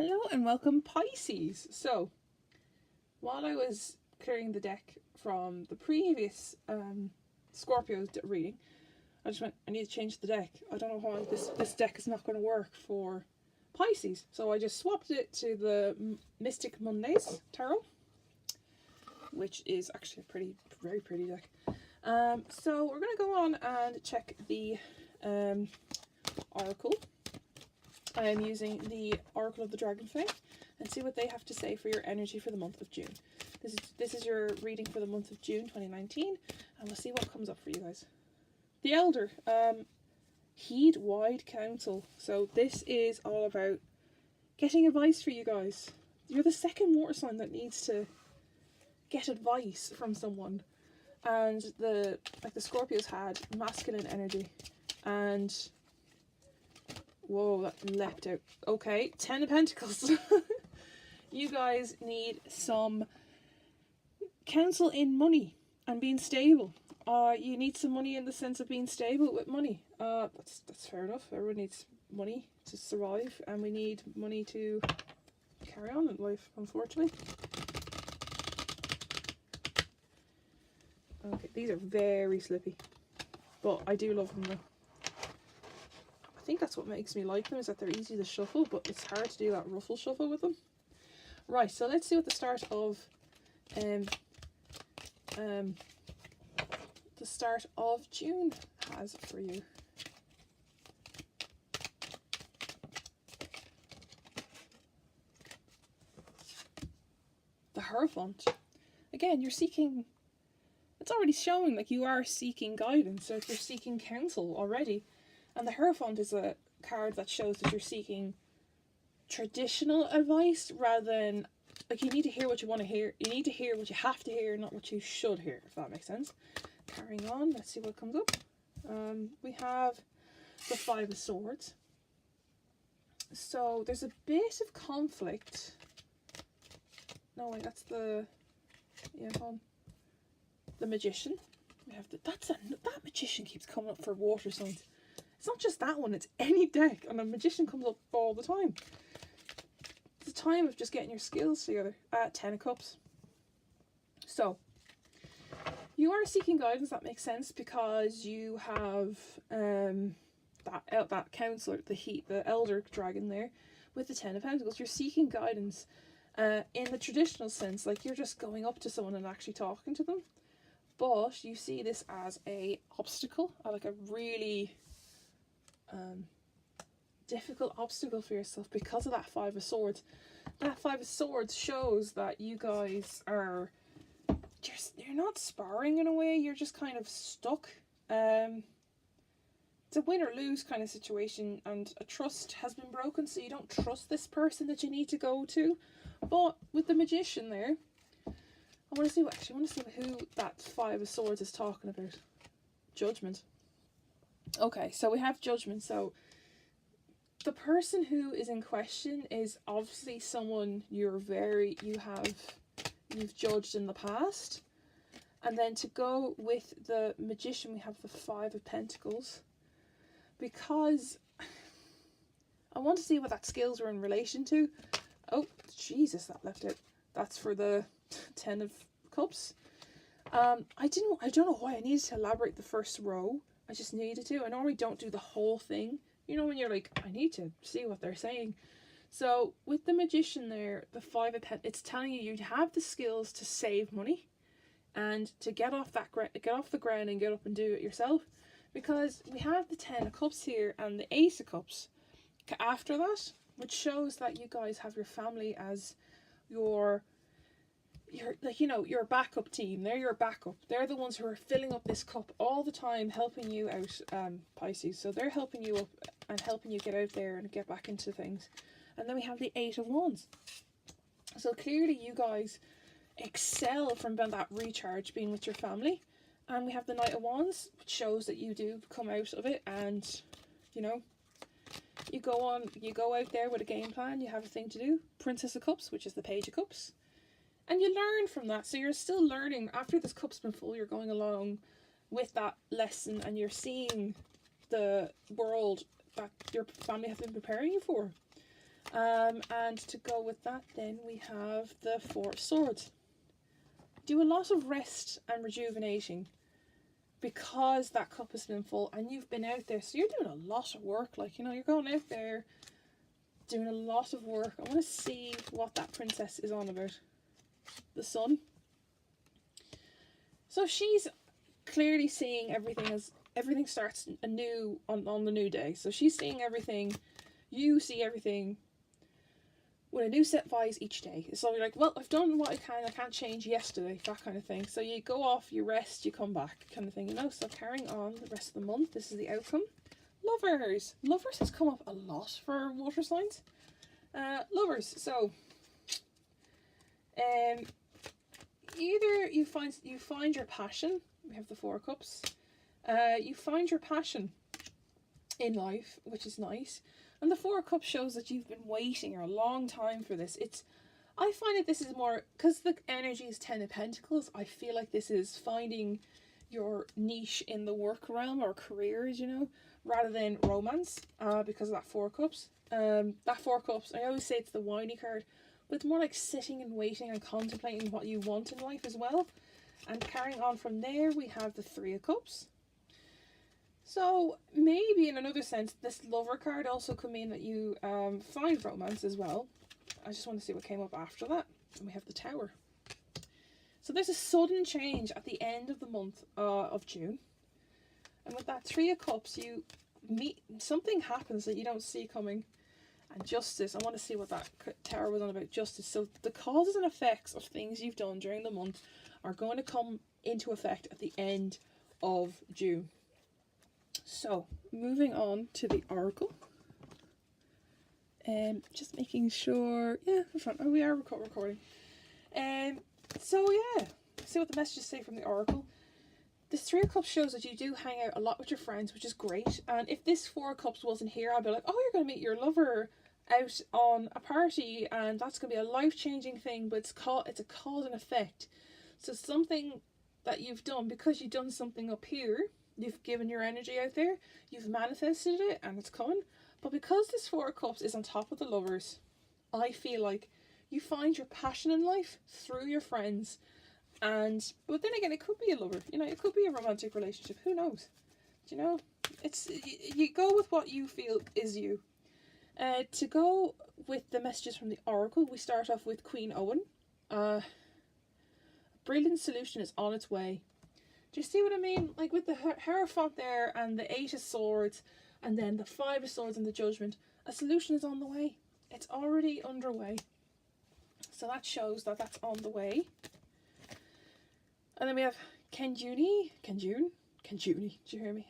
Hello and welcome, Pisces. So, while I was clearing the deck from the previous Scorpio reading, I just went, I need to change the deck. I don't know how this deck is not going to work for Pisces. So I just swapped it to the Mystic Mondays Tarot, which is actually a very pretty deck. So we're going to go on and check the Oracle. I am using the Oracle of the Dragonfly and see what they have to say for your energy for the month of June. This is your reading for the month of June 2019, and we'll see what comes up for you guys. The Elder, heed wide counsel. So this is all about getting advice for you guys. You're the second water sign that needs to get advice from someone, and the Scorpios had masculine energy, and whoa, that leapt out. Okay, 10 of Pentacles. You guys need some counsel in money and being stable. You need some money in the sense of being stable with money. That's fair enough. Everyone needs money to survive, and we need money to carry on in life, unfortunately. Okay, these are very slippy, but I do love them though. I think that's what makes me like them, is that they're easy to shuffle, but it's hard to do that ruffle shuffle with them. Right, so let's see what the start of June has for you. The Hierophant. Again, you're seeking, it's already showing like you are seeking guidance, so if you're seeking counsel already. And the Hierophant is a card that shows that you're seeking traditional advice rather than, like, you need to hear what you want to hear. You need to hear what you have to hear, not what you should hear, if that makes sense. Carrying on, let's see what comes up. We have the Five of Swords. So there's a bit of conflict. No, wait, that's the, yeah, the Magician. We have that Magician keeps coming up for water signs. It's not just that one, it's any deck, and a Magician comes up all the time. It's a time of just getting your skills together. 10 of Cups. So, you are seeking guidance, that makes sense, because you have that counselor, the Elder Dragon there, with the 10 of Pentacles. You're seeking guidance in the traditional sense, like you're just going up to someone and actually talking to them. But you see this as a obstacle, like a really difficult obstacle for yourself because of that Five of Swords. That Five of Swords shows that you guys are just, you're not sparring in a way, you're just kind of stuck. It's a win or lose kind of situation, and a trust has been broken, so you don't trust this person that you need to go to. But with the Magician there, I want to see who that Five of Swords is talking about. Judgment. Okay, so we have Judgment. So the person who is in question is obviously someone you've judged in the past. And then to go with the Magician, we have the Five of Pentacles, because I want to see what that skills are in relation to. Oh, Jesus, that left out. That's for the 10 of Cups. I don't know why I needed to elaborate the first row. I just needed to. I normally don't do the whole thing. You know, when you're like, I need to see what they're saying. So with the Magician there, the Five of Pentacles, it's telling you have the skills to save money and to get off the ground and get up and do it yourself. Because we have the 10 of Cups here and the Ace of Cups after that, which shows that you guys have your family as your backup team. They're your backup. They're the ones who are filling up this cup all the time, helping you out, Pisces. So they're helping you up and helping you get out there and get back into things. And then we have the Eight of Wands. So clearly you guys excel from that recharge being with your family. And we have the Knight of Wands, which shows that you do come out of it, and you know, you go out there with a game plan, you have a thing to do. Princess of Cups, which is the Page of Cups. And you learn from that, so you're still learning. After this cup's been full, you're going along with that lesson, and you're seeing the world that your family have been preparing you for. And to go with that, then we have the Four of Swords. Do a lot of rest and rejuvenating because that cup has been full and you've been out there. So you're doing a lot of work. Like, you know, you're going out there doing a lot of work. I want to see what that princess is on about. The Sun. So she's clearly seeing everything as everything starts anew on the new day. So she's seeing everything. You see everything with a new set of eyes each day. So you're like, well, I've done what I can. I can't change yesterday. That kind of thing. So you go off, you rest, you come back, kind of thing. You know. So carrying on the rest of the month. This is the outcome. Lovers. Lovers has come up a lot for water signs. Lovers. So, either you find your passion. We have the Four of Cups. You find your passion in life, which is nice. And the Four of Cups shows that you've been waiting a long time for this. I find that this is more, because the energy is Ten of Pentacles, I feel like this is finding your niche in the work realm or careers, you know, rather than romance, because of that Four of Cups. That Four of Cups, I always say it's the whiny card, but it's more like sitting and waiting and contemplating what you want in life as well. And carrying on from there, we have the Three of Cups. So maybe in another sense, this Lover card also could mean that you find romance as well. I just want to see what came up after that. And we have the Tower. So there's a sudden change at the end of the month of June. And with that Three of Cups, you meet, something happens that you don't see coming. And justice, I want to see what that Tower was on about, justice. So the causes and effects of things you've done during the month are going to come into effect at the end of June. So, moving on to the Oracle. Just making sure, yeah, we're fine. Oh, we are recording. So yeah, see what the messages say from the Oracle. This Three of Cups shows that you do hang out a lot with your friends, which is great. And if this Four of Cups wasn't here, I'd be like, oh, you're going to meet your lover out on a party, and that's going to be a life-changing thing, but it's a cause and effect. So something that you've done, because you've done something up here, you've given your energy out there, you've manifested it, and it's coming. But because this Four of Cups is on top of the Lovers, I feel like you find your passion in life through your friends. But then again, it could be a lover, you know, it could be a romantic relationship, who knows? Do you know? You go with what you feel is you. To go with the messages from the Oracle, we start off with Queen Owen. A brilliant solution is on its way. Do you see what I mean? Like with the Hierophant there and the Eight of Swords and then the Five of Swords and the Judgment, a solution is on the way. It's already underway. So that shows that that's on the way. And then we have Kenjuni, do you hear me?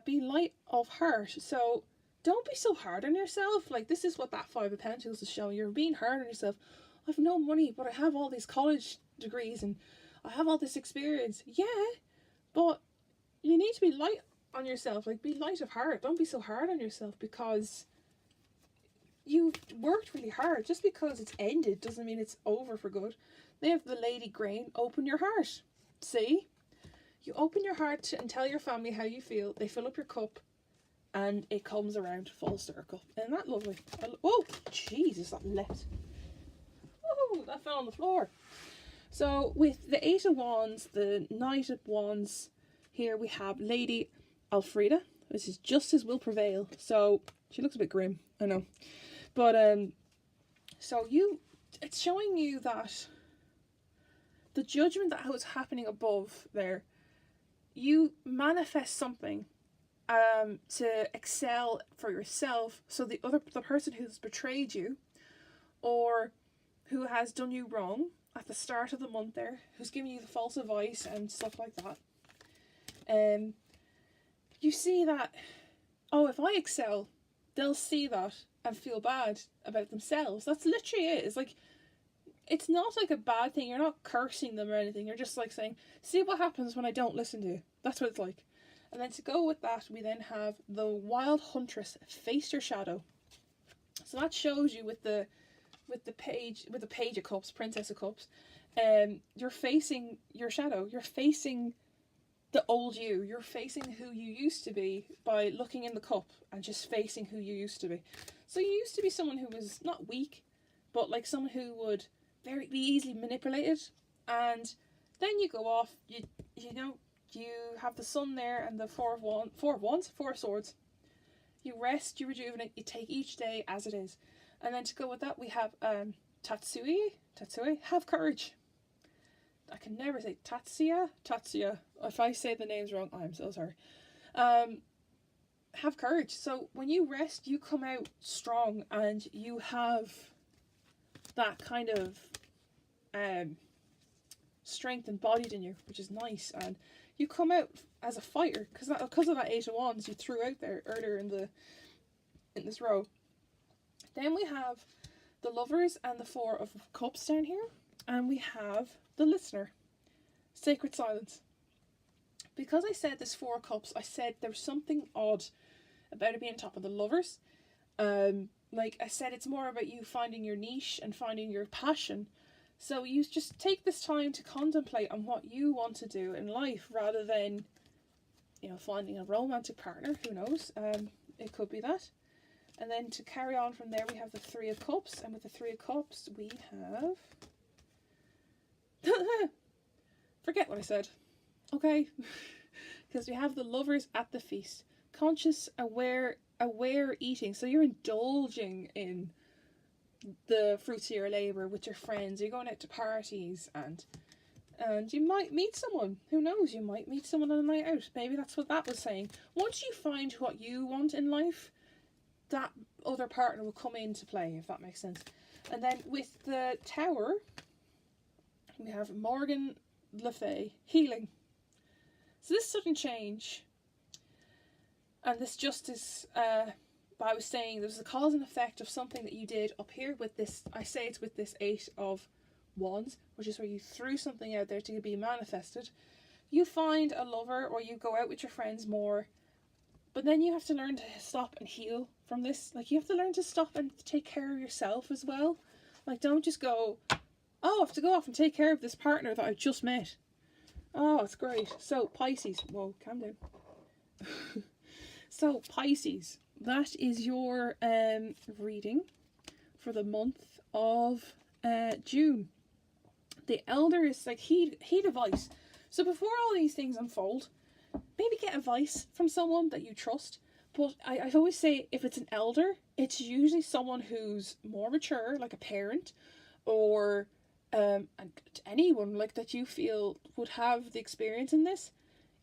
Be light of heart. So don't be so hard on yourself. Like, this is what that Five of Pentacles is showing. You're being hard on yourself. I've no money, but I have all these college degrees and I have all this experience. Yeah, but you need to be light on yourself. Like, be light of heart. Don't be so hard on yourself because you've worked really hard. Just because it's ended doesn't mean it's over for good. They have the Lady Grain. Open your heart. See? You open your heart and tell your family how you feel. They fill up your cup and it comes around full circle. Isn't that lovely? Oh, Jesus, that leapt. Oh, that fell on the floor. So with the Eight of Wands, the Knight of Wands, here we have Lady Alfreda. This is justice will prevail. So she looks a bit grim, I know. But so it's showing you that the judgment that was happening above there, you manifest something to excel for yourself, so the person who's betrayed you or who has done you wrong at the start of the month there, who's giving you the false advice and stuff like that, you see that, oh, if I excel, they'll see that and feel bad about themselves. That's literally it. It's like, it's not like a bad thing. You're not cursing them or anything. You're just like saying, see what happens when I don't listen to you. That's what it's like. And then to go with that, we then have the Wild Huntress, face your shadow. So that shows you with the Page of Cups, Princess of Cups, you're facing your shadow. You're facing the old you. You're facing who you used to be by looking in the cup and just facing who you used to be. So you used to be someone who was not weak, but like someone who would be easily manipulated. And then you go off, you have the sun there and the four of swords. You rest, you rejuvenate, you take each day as it is. And then to go with that, we have Tatsui, have courage. I can never say Tatsuya. If I say the names wrong, I'm so sorry. Have courage. So when you rest, you come out strong and you have that kind of strength embodied in you, which is nice. And you come out as a fighter because of that 8 of Wands you threw out there earlier in this row. Then we have the Lovers and the 4 of Cups down here, and we have the Listener, Sacred Silence. Because I said this 4 of Cups, I said there was something odd about it being on top of the Lovers. Like I said, it's more about you finding your niche and finding your passion. So you just take this time to contemplate on what you want to do in life rather than, finding a romantic partner. Who knows? It could be that. And then to carry on from there, we have the 3 of Cups. And with the 3 of Cups, we have... Forget what I said. Okay? Because we have the Lovers at the feast. Conscious, aware eating. So you're indulging in the fruits of your labour with your friends. You're going out to parties and you might meet someone. Who knows? You might meet someone on a night out. Maybe that's what that was saying. Once you find what you want in life, that other partner will come into play, if that makes sense. And then with the Tower, we have Morgan Le Fay, healing. So this sudden change and this justice, I was saying there was a cause and effect of something that you did up here with this. I say it's with this 8 of Wands, which is where you threw something out there to be manifested. You find a lover or you go out with your friends more, but then you have to learn to stop and heal from this. Like, you have to learn to stop and take care of yourself as well. Like, don't just go, oh, I have to go off and take care of this partner that I just met. Oh, it's great. So, Pisces. Whoa, calm down. So, Pisces. That is your reading for the month of June. The Elder is like heed advice. So before all these things unfold, maybe get advice from someone that you trust. But I always say if it's an elder, it's usually someone who's more mature, like a parent, or anyone like that you feel would have the experience in this.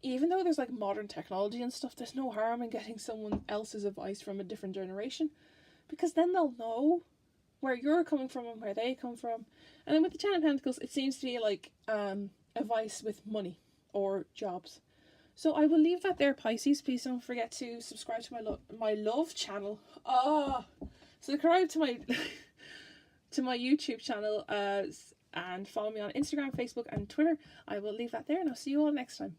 Even though there's like modern technology and stuff, there's no harm in getting someone else's advice from a different generation, because then they'll know where you're coming from and where they come from. And then with the 10 of Pentacles, it seems to be like advice with money or jobs. So I will leave that there, Pisces. Please don't forget to subscribe to my love channel. Subscribe to my to my YouTube channel and follow me on Instagram, Facebook, and Twitter. I will leave that there, and I'll see you all next time.